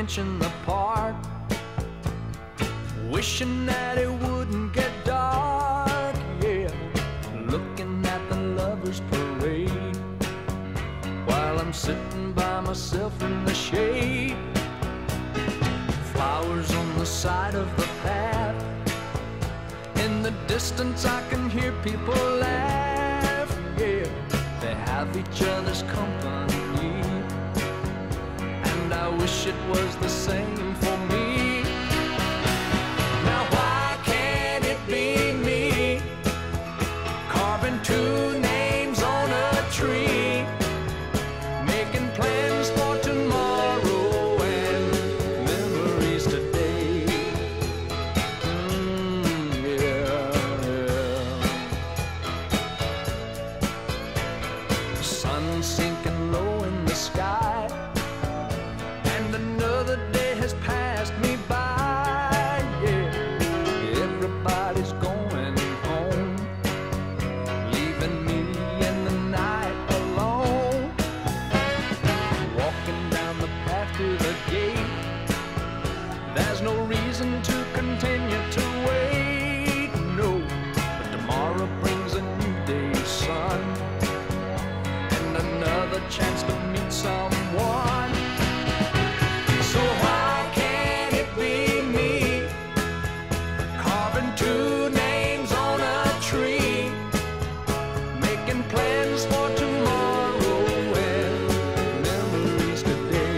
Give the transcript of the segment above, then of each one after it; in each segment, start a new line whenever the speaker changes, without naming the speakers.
mention the park, wishing that it wouldn't get dark, yeah. Looking at the lovers parade while I'm sitting by myself in the shade. Flowers on the side of the path, in the distance I can hear people laugh, yeah. They have each other's company, and I wish it was the same for me. Now why can't it be me, carving two names on a tree, making plans for tomorrow and memories today? Sun sinking low in the sky, and another day has passed me by, yeah. Everybody's going home, leaving me in the night alone. Walking down the path to the gate, there's no reason to continue to wait, no. But tomorrow brings a new day's sun, another chance to meet someone. So why can't it be me, carving two names on a tree, making plans for tomorrow and memories today?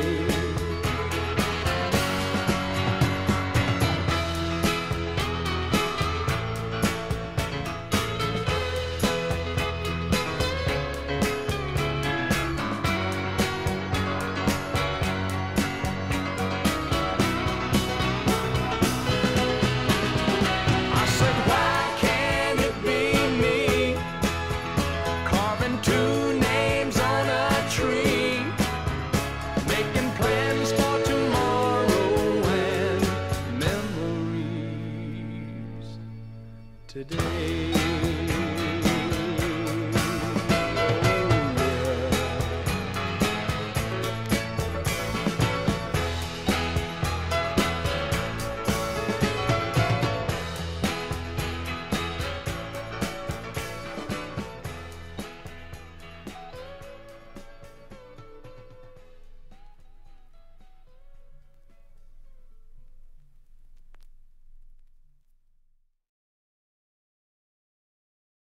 Two names on a tree, making plans for tomorrow and memories today.